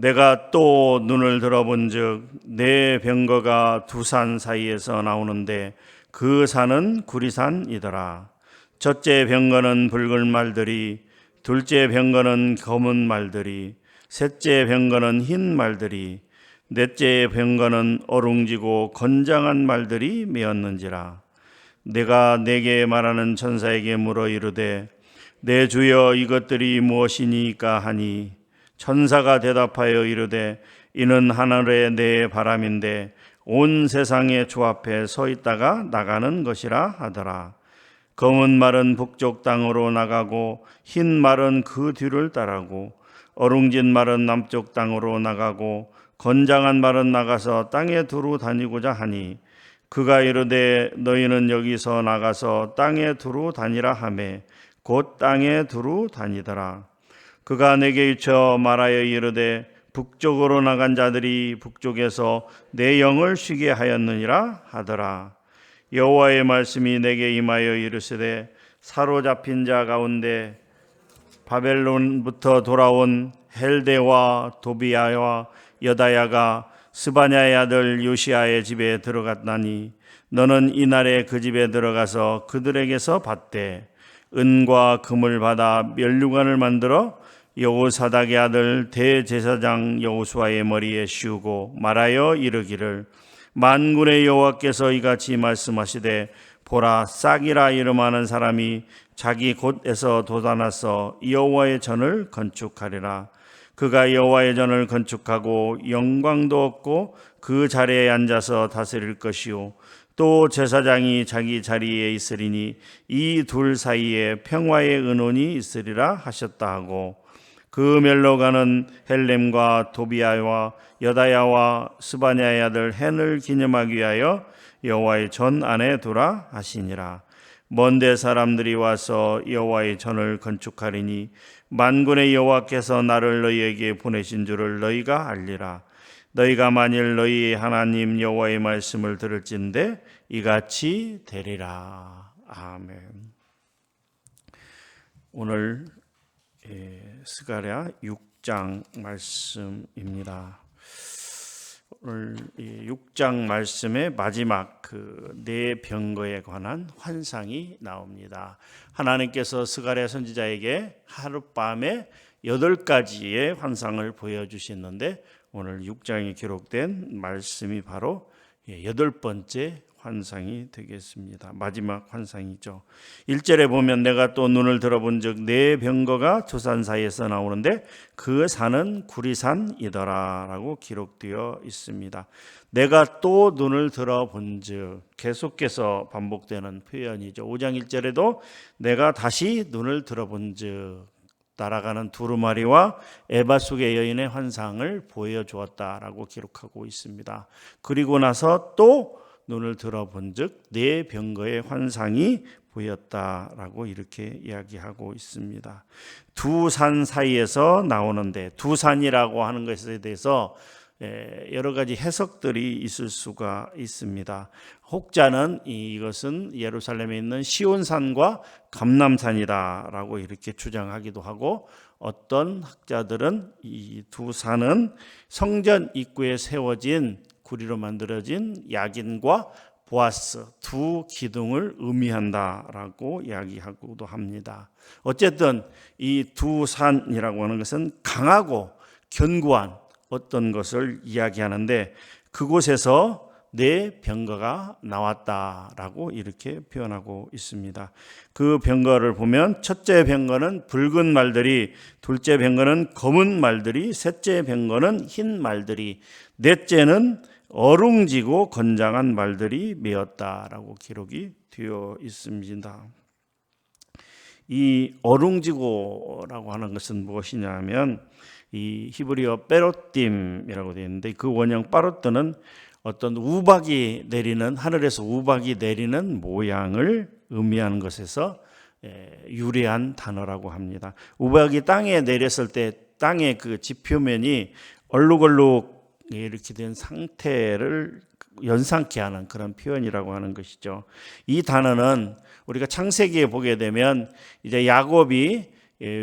내가 또 눈을 들어본즉 내 병거가 두 산 사이에서 나오는데 그 산은 구리산이더라. 첫째 병거는 붉은 말들이, 둘째 병거는 검은 말들이, 셋째 병거는 흰 말들이, 넷째 병거는 어룽지고 건장한 말들이 메었는지라. 내가 내게 말하는 천사에게 물어 이르되 내 주여 이것들이 무엇이니까 하니, 천사가 대답하여 이르되 이는 하늘의 내 바람인데 온 세상의 주 앞에 서 있다가 나가는 것이라 하더라. 검은 말은 북쪽 땅으로 나가고 흰 말은 그 뒤를 따르고 어룽진 말은 남쪽 땅으로 나가고 건장한 말은 나가서 땅에 두루 다니고자 하니, 그가 이르되 너희는 여기서 나가서 땅에 두루 다니라 하매 곧 땅에 두루 다니더라. 그가 내게 이쳐 말하여 이르되 북쪽으로 나간 자들이 북쪽에서 내 영을 쉬게 하였느니라 하더라. 여호와의 말씀이 내게 임하여 이르시되 사로잡힌 자 가운데 바벨론부터 돌아온 헬데와 도비아와 여다야가 스바냐의 아들 요시아의 집에 들어갔나니, 너는 이날에 그 집에 들어가서 그들에게서 받되 은과 금을 받아 면류관을 만들어 여호사닥의 아들 대제사장 여호수아의 머리에 씌우고 말하여 이르기를, 만군의 여호와께서 이같이 말씀하시되 보라, 싹이라 이름하는 사람이 자기 곳에서 돋아나서 여호와의 전을 건축하리라. 그가 여호와의 전을 건축하고 영광도 얻고 그 자리에 앉아서 다스릴 것이요, 또 제사장이 자기 자리에 있으리니 이 둘 사이에 평화의 은원이 있으리라 하셨다 하고, 그 멜로가는 헬렘과 도비아와 여다야와 스바냐의 아들 헨을 기념하기 위하여 여호와의 전 안에 두라 하시니라. 먼데 사람들이 와서 여호와의 전을 건축하리니 만군의 여호와께서 나를 너희에게 보내신 줄을 너희가 알리라. 너희가 만일 너희 하나님 여호와의 말씀을 들을진대 이같이 되리라. 아멘. 오늘 스가랴 6장 말씀입니다. 오늘 6장 말씀의 마지막 네 병거에 관한 환상이 나옵니다. 하나님께서 스가랴 선지자에게 하룻밤에 8가지의 환상을 보여주셨는데, 오늘 6장에 기록된 말씀이 바로 8번째 환상이 되겠습니다. 마지막 환상이죠. 1절에 보면 내가 또 눈을 들어본즉 네 병거가 두 산 사이에서 나오는데 그 산은 구리산이더라 라고 기록되어 있습니다. 내가 또 눈을 들어본즉, 계속해서 반복되는 표현이죠. 5장 1절에도 내가 다시 눈을 들어본즉 날아가는 두루마리와 에바 속의 여인의 환상을 보여주었다라고 기록하고 있습니다. 그리고 나서 또 눈을 들어본즉 네 병거의 환상이 보였다라고 이렇게 이야기하고 있습니다. 두 산 사이에서 나오는데, 두 산이라고 하는 것에 대해서 여러 가지 해석들이 있을 수가 있습니다. 혹자는 이것은 예루살렘에 있는 시온산과 감람산이다라고 이렇게 주장하기도 하고, 어떤 학자들은 이 두 산은 성전 입구에 세워진 구리로 만들어진 야긴과 보아스 두 기둥을 의미한다라고 이야기하고도 합니다. 어쨌든 이 두 산이라고 하는 것은 강하고 견고한 어떤 것을 이야기하는데, 그곳에서 네 병거가 나왔다라고 이렇게 표현하고 있습니다. 그 병거를 보면 첫째 병거는 붉은 말들이, 둘째 병거는 검은 말들이, 셋째 병거는 흰 말들이, 넷째는 어룽지고 건장한 말들이 메었다라고 기록이 되어 있습니다. 이 어룽지고라고 하는 것은 무엇이냐면, 이 히브리어 빼로딤이라고 되어 있는데, 그 원형 빠로뜨는 어떤 우박이 내리는, 하늘에서 우박이 내리는 모양을 의미하는 것에서 유래한 단어라고 합니다. 우박이 땅에 내렸을 때 땅의 그 지표면이 얼룩얼룩 이렇게 된 상태를 연상케 하는 그런 표현이라고 하는 것이죠. 이 단어는 우리가 창세기에 보게 되면 이제 야곱이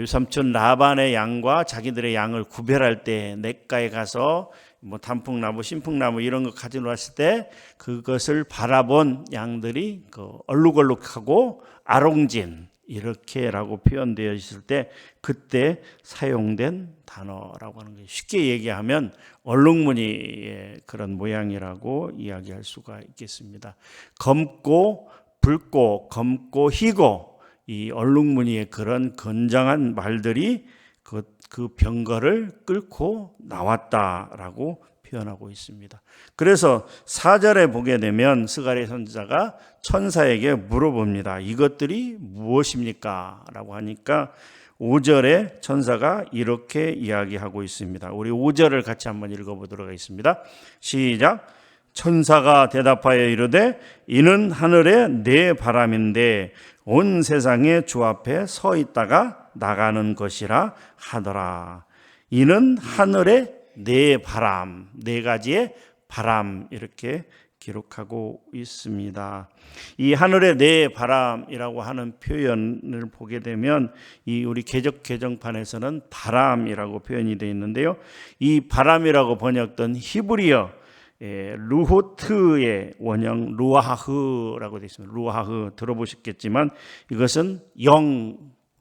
삼촌 라반의 양과 자기들의 양을 구별할 때 냇가에 가서 뭐 단풍나무, 신풍나무 이런 거 가지고 왔을 때 그것을 바라본 양들이 얼룩얼룩하고 아롱진 이렇게라고 표현되어 있을 때 그때 사용된 단어라고 하는 거예요. 쉽게 얘기하면 얼룩무늬의 그런 모양이라고 이야기할 수가 있겠습니다. 검고 붉고 검고 희고 이 얼룩무늬의 그런 건장한 말들이 그 병거를 끌고 나왔다라고 표현하고 있습니다. 그래서 4절에 보게 되면 스가랴 선지자가 천사에게 물어봅니다. 이것들이 무엇입니까? 라고 하니까 5절에 천사가 이렇게 이야기하고 있습니다. 우리 5절을 같이 한번 읽어보도록 하겠습니다. 시작. 천사가 대답하여 이르되 이는 하늘의 내 바람인데 온 세상의 주 앞에 서 있다가 나가는 것이라 하더라. 이는 하늘의 네 바람, 네 가지의 바람 이렇게 기록하고 있습니다. 이 하늘의 네 바람이라고 하는 표현을 보게 되면 이 우리 개정판에서는 바람이라고 표현이 되어 있는데요. 이 바람이라고 번역된 히브리어 루호트의 원형 루아흐라고 되어 있습니다. 루아흐 들어보셨겠지만 이것은 영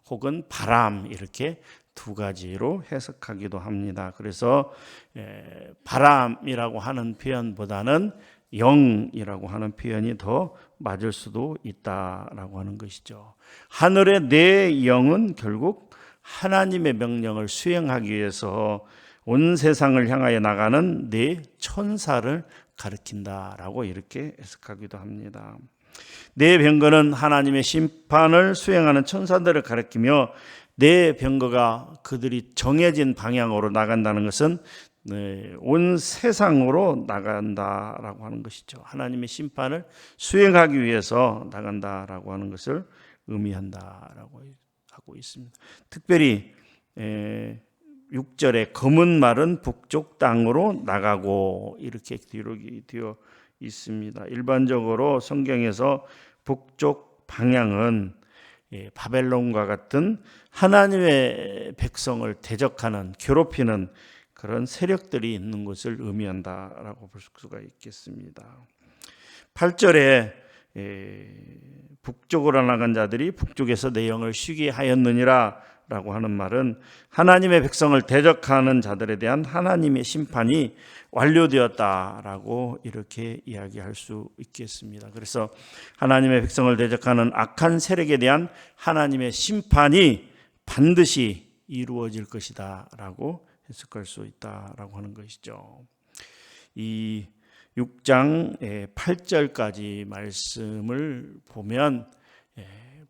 혹은 바람 이렇게 두 가지로 해석하기도 합니다. 그래서 바람이라고 하는 표현보다는 영이라고 하는 표현이 더 맞을 수도 있다라고 하는 것이죠. 하늘의 내 영은 결국 하나님의 명령을 수행하기 위해서 온 세상을 향하여 나가는 네 천사를 가리킨다라고 이렇게 해석하기도 합니다. 네 병거는 하나님의 심판을 수행하는 천사들을 가리키며 네 병거가 그들이 정해진 방향으로 나간다는 것은 온 세상으로 나간다라고 하는 것이죠. 하나님의 심판을 수행하기 위해서 나간다라고 하는 것을 의미한다라고 하고 있습니다. 특별히 6절에 검은 말은 북쪽 땅으로 나가고 이렇게 기록이 되어 있습니다. 일반적으로 성경에서 북쪽 방향은 바벨론과 같은 하나님의 백성을 대적하는 괴롭히는 그런 세력들이 있는 것을 의미한다라고 볼 수가 있겠습니다. 8절에 북쪽으로 나간 자들이 북쪽에서 내 영을 쉬게 하였느니라 라고 하는 말은 하나님의 백성을 대적하는 자들에 대한 하나님의 심판이 완료되었다라고 이렇게 이야기할 수 있겠습니다. 그래서 하나님의 백성을 대적하는 악한 세력에 대한 하나님의 심판이 반드시 이루어질 것이다 라고 해석할 수 있다라고 하는 것이죠. 이 6장 8절까지 말씀을 보면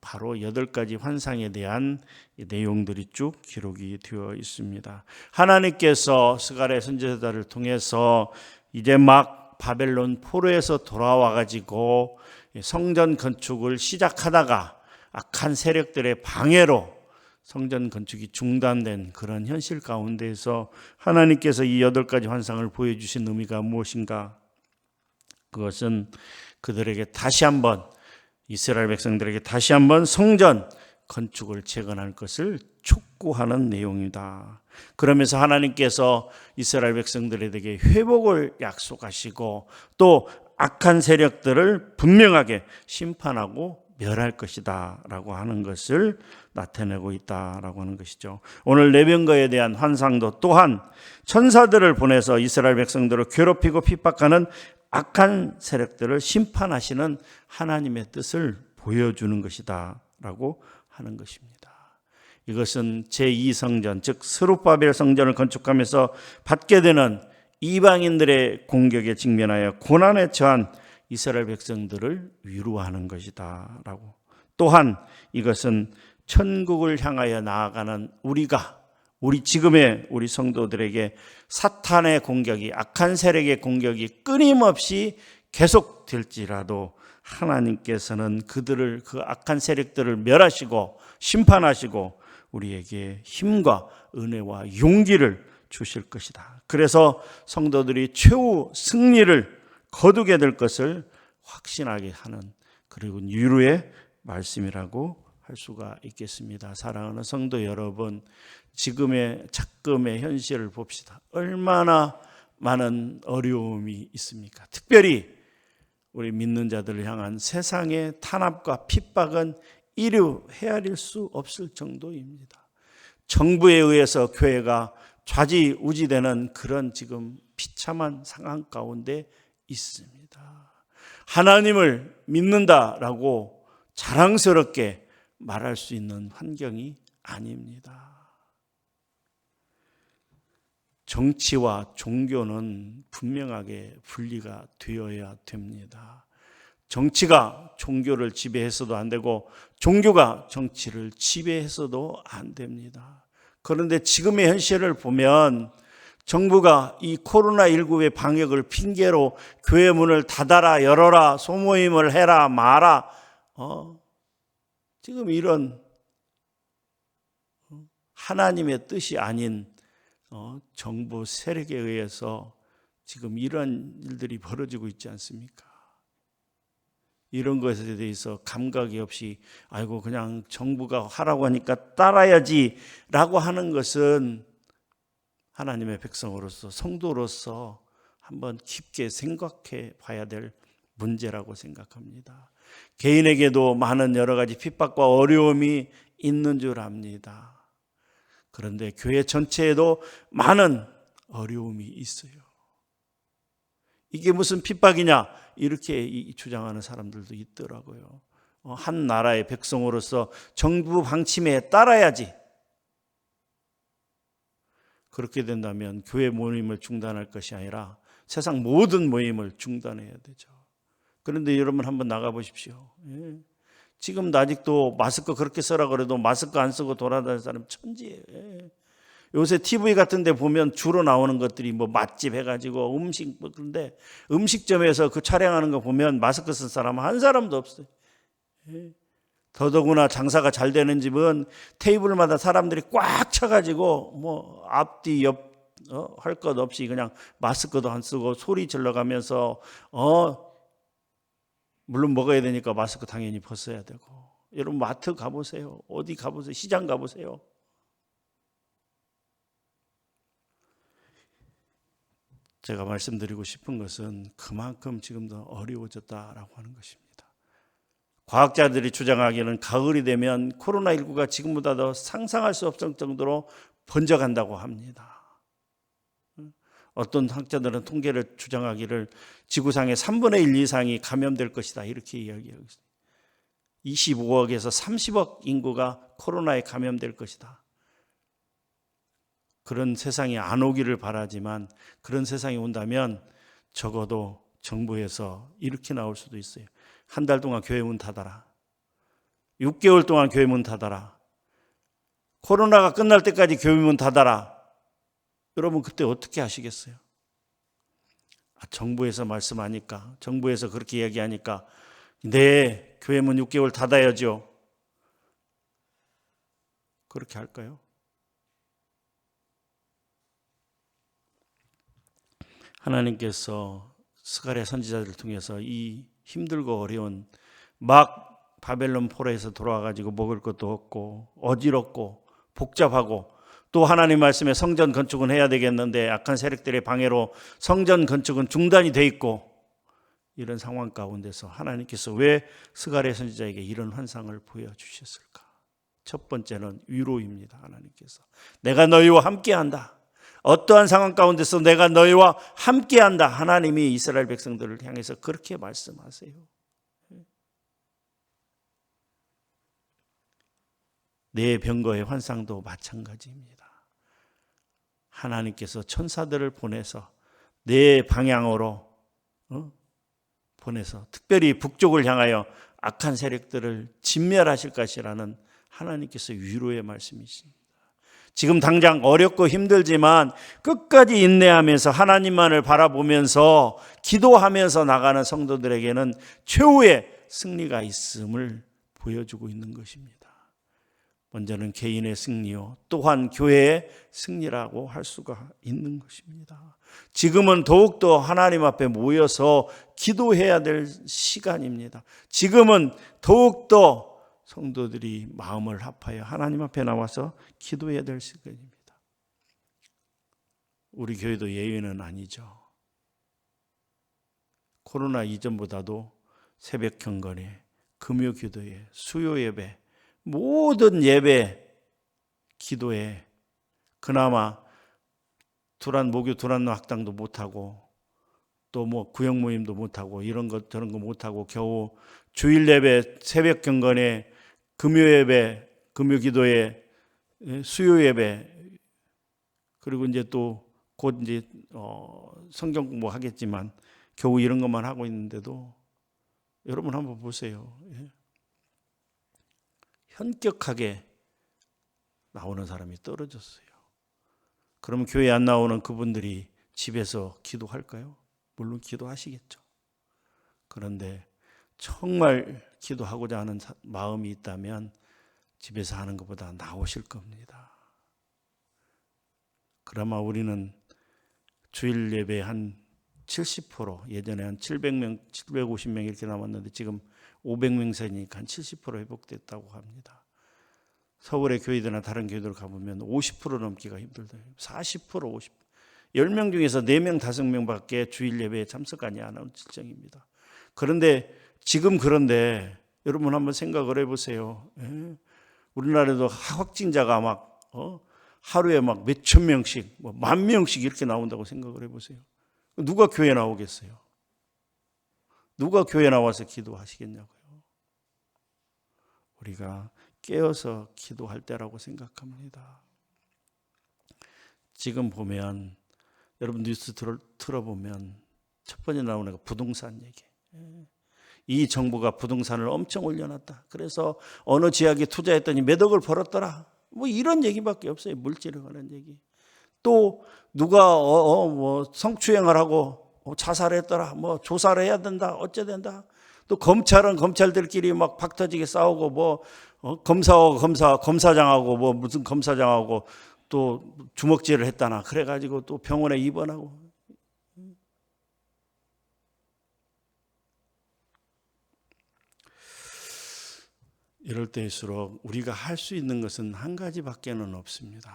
바로 8가지 환상에 대한 내용들이 쭉 기록이 되어 있습니다. 하나님께서 스가랴 선지자를 통해서 이제 막 바벨론 포로에서 돌아와 가지고 성전 건축을 시작하다가 악한 세력들의 방해로 성전 건축이 중단된 그런 현실 가운데에서 하나님께서 이 8가지 환상을 보여주신 의미가 무엇인가? 그것은 그들에게 다시 한번 이스라엘 백성들에게 다시 한번 성전 건축을 재건할 것을 촉구하는 내용이다. 그러면서 하나님께서 이스라엘 백성들에게 회복을 약속하시고 또 악한 세력들을 분명하게 심판하고 멸할 것이다 라고 하는 것을 나타내고 있다라고 하는 것이죠. 오늘 내병거에 대한 환상도 또한 천사들을 보내서 이스라엘 백성들을 괴롭히고 핍박하는 악한 세력들을 심판하시는 하나님의 뜻을 보여주는 것이다 라고 하는 것입니다. 이것은 제2성전 즉 스룹바벨 성전을 건축하면서 받게 되는 이방인들의 공격에 직면하여 고난에 처한 이스라엘 백성들을 위로하는 것이다 라고. 또한 이것은 천국을 향하여 나아가는 우리 지금의 우리 성도들에게 사탄의 공격이 악한 세력의 공격이 끊임없이 계속될지라도 하나님께서는 그들을 그 악한 세력들을 멸하시고 심판하시고 우리에게 힘과 은혜와 용기를 주실 것이다. 그래서 성도들이 최후 승리를 거두게 될 것을 확신하게 하는 그리고 위로의 말씀이라고 할 수가 있겠습니다. 사랑하는 성도 여러분, 지금의 작금의 현실을 봅시다. 얼마나 많은 어려움이 있습니까? 특별히 우리 믿는 자들을 향한 세상의 탄압과 핍박은 이루 헤아릴 수 없을 정도입니다. 정부에 의해서 교회가 좌지우지되는 그런 지금 비참한 상황 가운데 있습니다. 하나님을 믿는다라고 자랑스럽게 말할 수 있는 환경이 아닙니다. 정치와 종교는 분명하게 분리가 되어야 됩니다. 정치가 종교를 지배해서도 안 되고 종교가 정치를 지배해서도 안 됩니다. 그런데 지금의 현실을 보면 정부가 이 코로나19의 방역을 핑계로 교회 문을 닫아라 열어라 소모임을 해라 마라 지금 이런 하나님의 뜻이 아닌 정부 세력에 의해서 지금 이런 일들이 벌어지고 있지 않습니까? 이런 것에 대해서 감각이 없이 아이고 그냥 정부가 하라고 하니까 따라야지 라고 하는 것은 하나님의 백성으로서 성도로서 한번 깊게 생각해 봐야 될 문제라고 생각합니다. 개인에게도 많은 여러 가지 핍박과 어려움이 있는 줄 압니다. 그런데 교회 전체에도 많은 어려움이 있어요. 이게 무슨 핍박이냐 이렇게 주장하는 사람들도 있더라고요. 한 나라의 백성으로서 정부 방침에 따라야지. 그렇게 된다면 교회 모임을 중단할 것이 아니라 세상 모든 모임을 중단해야 되죠. 그런데 여러분 한번 나가보십시오. 지금도 아직도 마스크 그렇게 쓰라 그래도 마스크 안 쓰고 돌아다니는 사람 천지예요. 요새 TV 같은 데 보면 주로 나오는 것들이 뭐 맛집 해가지고 음식 그런데 음식점에서 그 촬영하는 거 보면 마스크 쓴 사람 한 사람도 없어요. 더더구나 장사가 잘 되는 집은 테이블마다 사람들이 꽉 차가지고 뭐 앞뒤 옆 할 것 없이 그냥 마스크도 안 쓰고 소리 질러가면서 물론 먹어야 되니까 마스크 당연히 벗어야 되고. 여러분 마트 가보세요. 어디 가보세요. 시장 가보세요. 제가 말씀드리고 싶은 것은 그만큼 지금도 어려워졌다라고 하는 것입니다. 과학자들이 주장하기는 가을이 되면 코로나19가 지금보다 더 상상할 수 없을 정도로 번져간다고 합니다. 어떤 학자들은 통계를 주장하기를 지구상의 3분의 1 이상이 감염될 것이다 이렇게 이야기하고 있습니다. 25억에서 30억 인구가 코로나에 감염될 것이다. 그런 세상이 안 오기를 바라지만 그런 세상이 온다면 적어도 정부에서 이렇게 나올 수도 있어요. 한 달 동안 교회 문 닫아라. 6개월 동안 교회 문 닫아라. 코로나가 끝날 때까지 교회 문 닫아라. 여러분 그때 어떻게 하시겠어요? 정부에서 말씀하니까, 정부에서 그렇게 이야기하니까 네, 교회 문 6개월 닫아야죠. 그렇게 할까요? 하나님께서 스가랴 선지자들을 통해서 이 힘들고 어려운 막 바벨론 포로에서 돌아와가지고 먹을 것도 없고 어지럽고 복잡하고 또 하나님 말씀에 성전 건축은 해야 되겠는데 악한 세력들의 방해로 성전 건축은 중단이 돼 있고 이런 상황 가운데서 하나님께서 왜 스가랴 선지자에게 이런 환상을 보여주셨을까? 첫 번째는 위로입니다. 하나님께서 내가 너희와 함께한다. 어떠한 상황 가운데서 내가 너희와 함께한다. 하나님이 이스라엘 백성들을 향해서 그렇게 말씀하세요. 내 병거의 환상도 마찬가지입니다. 하나님께서 천사들을 보내서 내 방향으로 보내서 특별히 북쪽을 향하여 악한 세력들을 진멸하실 것이라는 하나님께서 위로의 말씀이십니다. 지금 당장 어렵고 힘들지만 끝까지 인내하면서 하나님만을 바라보면서 기도하면서 나가는 성도들에게는 최후의 승리가 있음을 보여주고 있는 것입니다. 먼저는 개인의 승리요, 또한 교회의 승리라고 할 수가 있는 것입니다. 지금은 더욱더 하나님 앞에 모여서 기도해야 될 시간입니다. 지금은 더욱더 성도들이 마음을 합하여 하나님 앞에 나와서 기도해야 될 시간입니다. 우리 교회도 예외는 아니죠. 코로나 이전보다도 새벽 경건에, 금요 기도에, 수요 예배, 모든 예배, 기도에 그나마 목요 두란노 학당도 못하고 또 뭐 구역 모임도 못하고 이런 것 저런 거 못하고 겨우 주일 예배, 새벽 경건에, 금요 예배, 금요 기도에, 수요 예배, 그리고 이제 또 곧 이제 성경 공부 하겠지만 겨우 이런 것만 하고 있는데도 여러분 한번 보세요. 현격하게 나오는 사람이 떨어졌어요. 그러면 교회 안 나오는 그분들이 집에서 기도할까요? 물론 기도하시겠죠. 그런데 정말 기도하고자 하는 마음이 있다면 집에서 하는 것보다 나오실 겁니다. 그나마 우리는 주일 예배 한 70%, 예전에 한 700명, 750명 이렇게 남았는데 지금 500명 세니까 한 70% 회복됐다고 합니다. 서울의 교회들이나 다른 교회들 가보면 50% 넘기가 힘들다. 40%, 50%. 10명 중에서 4명, 5명밖에 주일 예배에 참석하지 않은 실정입니다. 그런데 지금 그런데 여러분 한번 생각을 해보세요. 우리나라에도 확진자가 막 하루에 막 몇천 명씩, 뭐 10,000명씩 이렇게 나온다고 생각을 해보세요. 누가 교회 나오겠어요? 누가 교회 나와서 기도하시겠냐고요. 우리가 깨어서 기도할 때라고 생각합니다. 지금 보면 여러분 뉴스 들어보면 첫 번째 나오는 거 부동산 얘기. 이 정부가 부동산을 엄청 올려놨다. 그래서 어느 지역에 투자했더니 몇 억을 벌었더라. 뭐 이런 얘기밖에 없어요. 물질에 관한 얘기. 또 누가 뭐 성추행을 하고 자살했더라. 뭐 조사를 해야 된다. 어째 된다. 또 검찰은 검찰들끼리 막 박터지게 싸우고 뭐 검사장하고 뭐 무슨 검사장하고 또 주먹질을 했다나 그래가지고 또 병원에 입원하고. 이럴 때일수록 우리가 할 수 있는 것은 한 가지밖에는 없습니다.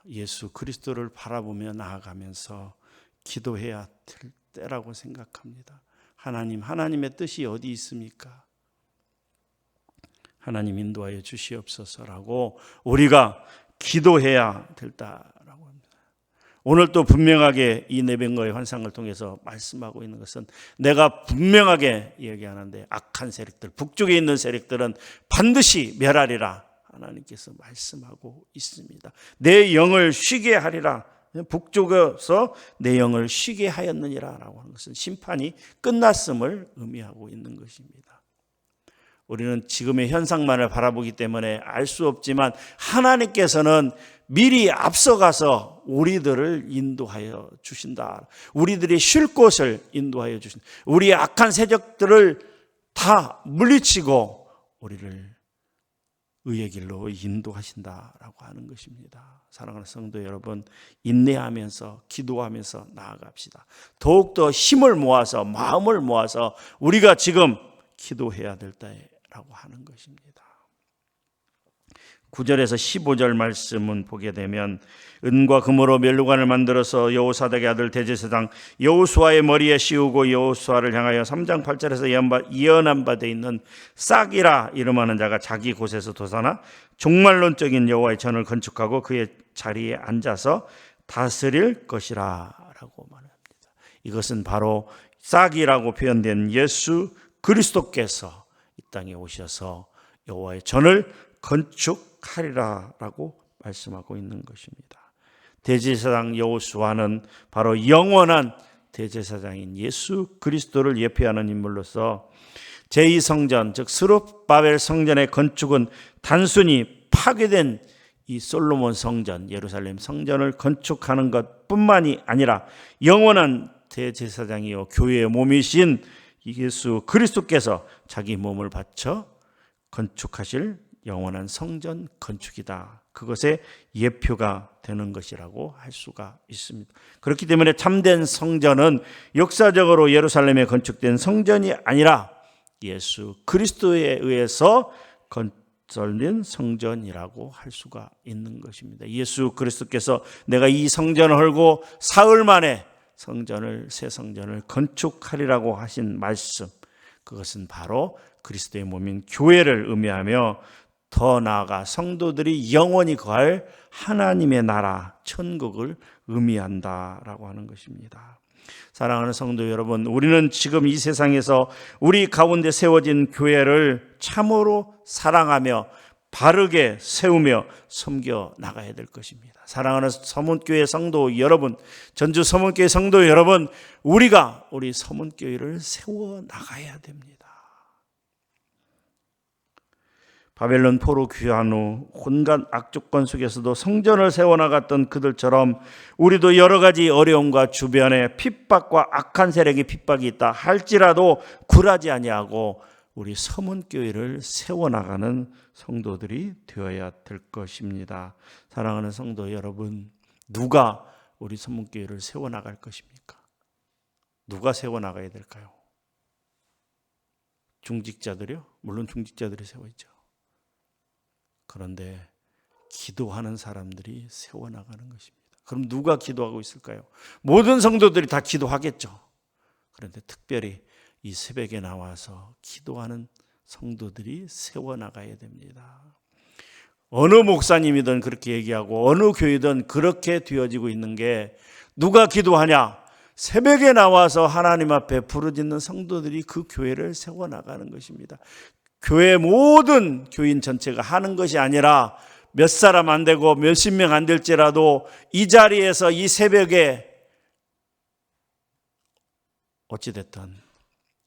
예수 그리스도를 바라보며 나아가면서 기도해야 될 때라고 생각합니다. 하나님의 뜻이 어디 있습니까? 하나님 인도하여 주시옵소서라고 우리가 기도해야 될 때라고 합니다. 오늘 또 분명하게 이 네ben거의 환상을 통해서 말씀하고 있는 것은 내가 분명하게 얘기하는데 악한 세력들, 북쪽에 있는 세력들은 반드시 멸하리라 하나님께서 말씀하고 있습니다. 내 영을 쉬게 하리라. 북쪽에서 내 영을 쉬게 하였느니라 라고 하는 것은 심판이 끝났음을 의미하고 있는 것입니다. 우리는 지금의 현상만을 바라보기 때문에 알 수 없지만 하나님께서는 미리 앞서가서 우리들을 인도하여 주신다. 우리들이 쉴 곳을 인도하여 주신다. 우리의 악한 세력들을 다 물리치고 우리를 의의 길로 인도하신다라고 하는 것입니다. 사랑하는 성도 여러분, 인내하면서 기도하면서 나아갑시다. 더욱더 힘을 모아서 마음을 모아서 우리가 지금 기도해야 될 때라고 하는 것입니다. 9절에서 15절 말씀은 보게 되면 은과 금으로 멸루관을 만들어서 여호사닥의 아들 대제사장 여호수아의 머리에 씌우고 여호수아를 향하여 3장 8절에서 예언한 바 돼 있는 싹이라 이름하는 자가 자기 곳에서 솟아나 종말론적인 여호와의 전을 건축하고 그의 자리에 앉아서 다스릴 것이라 라고 말합니다. 이것은 바로 싹이라고 표현된 예수 그리스도께서 이 땅에 오셔서 여호와의 전을 건축하리라라고 말씀하고 있는 것입니다. 대제사장 여호수아는 바로 영원한 대제사장인 예수 그리스도를 예표하는 인물로서 제2성전 즉 스룹바벨 성전의 건축은 단순히 파괴된 이 솔로몬 성전 예루살렘 성전을 건축하는 것뿐만이 아니라 영원한 대제사장이요 교회의 몸이신 예수 그리스도께서 자기 몸을 바쳐 건축하실 영원한 성전 건축이다. 그것의 예표가 되는 것이라고 할 수가 있습니다. 그렇기 때문에 참된 성전은 역사적으로 예루살렘에 건축된 성전이 아니라 예수 그리스도에 의해서 썰린 성전이라고 할 수가 있는 것입니다. 예수 그리스도께서 내가 이 성전을 헐고 사흘 만에 새 성전을 건축하리라고 하신 말씀, 그것은 바로 그리스도의 몸인 교회를 의미하며 더 나아가 성도들이 영원히 거할 하나님의 나라, 천국을 의미한다라고 하는 것입니다. 사랑하는 성도 여러분, 우리는 지금 이 세상에서 우리 가운데 세워진 교회를 참으로 사랑하며 바르게 세우며 섬겨 나가야 될 것입니다. 사랑하는 서문교회 성도 여러분, 전주 서문교회 성도 여러분, 우리가 우리 서문교회를 세워 나가야 됩니다. 바벨론 포로 귀환 후 온갖 악조건 속에서도 성전을 세워나갔던 그들처럼 우리도 여러 가지 어려움과 주변에 핍박과 악한 세력의 핍박이 있다 할지라도 굴하지 아니하고 우리 서문교회를 세워나가는 성도들이 되어야 될 것입니다. 사랑하는 성도 여러분, 누가 우리 서문교회를 세워나갈 것입니까? 누가 세워나가야 될까요? 중직자들이요? 물론 중직자들이 세워있죠. 그런데 기도하는 사람들이 세워나가는 것입니다. 그럼 누가 기도하고 있을까요? 모든 성도들이 다 기도하겠죠. 그런데 특별히 이 새벽에 나와서 기도하는 성도들이 세워나가야 됩니다. 어느 목사님이든 그렇게 얘기하고 어느 교회든 그렇게 되어지고 있는 게, 누가 기도하냐? 새벽에 나와서 하나님 앞에 부르짖는 성도들이 그 교회를 세워나가는 것입니다. 교회 모든 교인 전체가 하는 것이 아니라 몇 사람 안 되고 몇십 명 안 될지라도 이 자리에서 이 새벽에 어찌됐든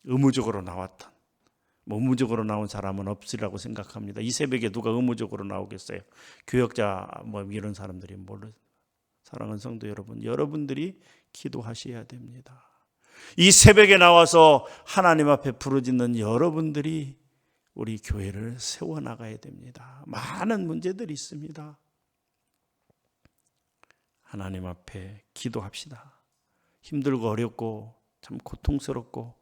의무적으로 나왔던, 의무적으로 나온 사람은 없으리라고 생각합니다. 이 새벽에 누가 의무적으로 나오겠어요? 교역자 이런 사람들이 모르. 사랑하는 성도 여러분, 여러분들이 기도하셔야 됩니다. 이 새벽에 나와서 하나님 앞에 부르짖는 여러분들이 우리 교회를 세워나가야 됩니다. 많은 문제들이 있습니다. 하나님 앞에 기도합시다. 힘들고 어렵고 참 고통스럽고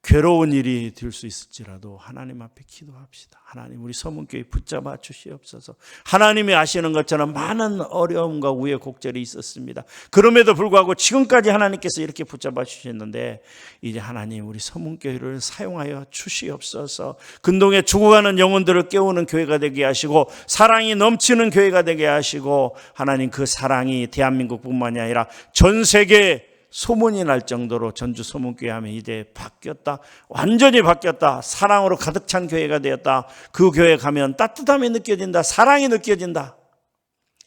괴로운 일이 될 수 있을지라도 하나님 앞에 기도합시다. 하나님, 우리 서문교회 붙잡아 주시옵소서. 하나님이 아시는 것처럼 많은 어려움과 우여곡절이 있었습니다. 그럼에도 불구하고 지금까지 하나님께서 이렇게 붙잡아 주셨는데, 이제 하나님 우리 서문교회를 사용하여 주시옵소서. 근동에 죽어가는 영혼들을 깨우는 교회가 되게 하시고 사랑이 넘치는 교회가 되게 하시고, 하나님 그 사랑이 대한민국뿐만이 아니라 전 세계에 소문이 날 정도로 전주 서문교회 하면 이제 바뀌었다, 완전히 바뀌었다, 사랑으로 가득 찬 교회가 되었다, 그 교회 가면 따뜻함이 느껴진다, 사랑이 느껴진다,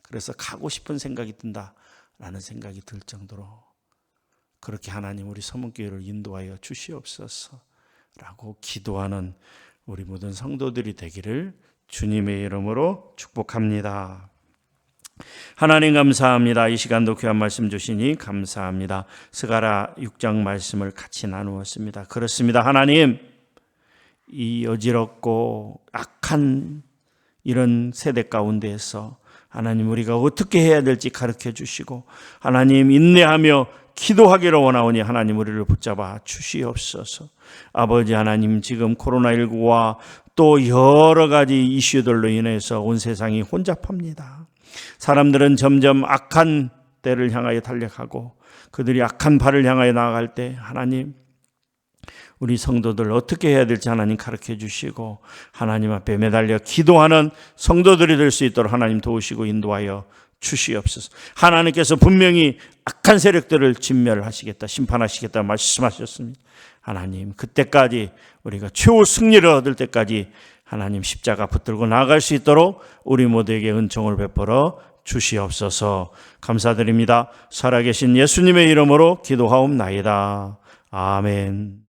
그래서 가고 싶은 생각이 든다 라는 생각이 들 정도로 그렇게 하나님 우리 서문교회를 인도하여 주시옵소서 라고 기도하는 우리 모든 성도들이 되기를 주님의 이름으로 축복합니다. 하나님 감사합니다. 이 시간도 귀한 말씀 주시니 감사합니다. 스가랴 6장 말씀을 같이 나누었습니다. 그렇습니다. 하나님, 이 어지럽고 악한 이런 세대 가운데에서 하나님 우리가 어떻게 해야 될지 가르쳐 주시고, 하나님 인내하며 기도하기를 원하오니 하나님 우리를 붙잡아 주시옵소서. 아버지 하나님, 지금 코로나19와 또 여러 가지 이슈들로 인해서 온 세상이 혼잡합니다. 사람들은 점점 악한 때를 향하여 달려가고 그들이 악한 발을 향하여 나아갈 때 하나님, 우리 성도들 어떻게 해야 될지 하나님 가르쳐 주시고 하나님 앞에 매달려 기도하는 성도들이 될 수 있도록 하나님 도우시고 인도하여 주시옵소서. 하나님께서 분명히 악한 세력들을 진멸하시겠다, 심판하시겠다 말씀하셨습니다. 하나님, 그때까지 우리가 최후 승리를 얻을 때까지 하나님 십자가 붙들고 나아갈 수 있도록 우리 모두에게 은총을 베풀어 주시옵소서. 감사드립니다. 살아계신 예수님의 이름으로 기도하옵나이다. 아멘.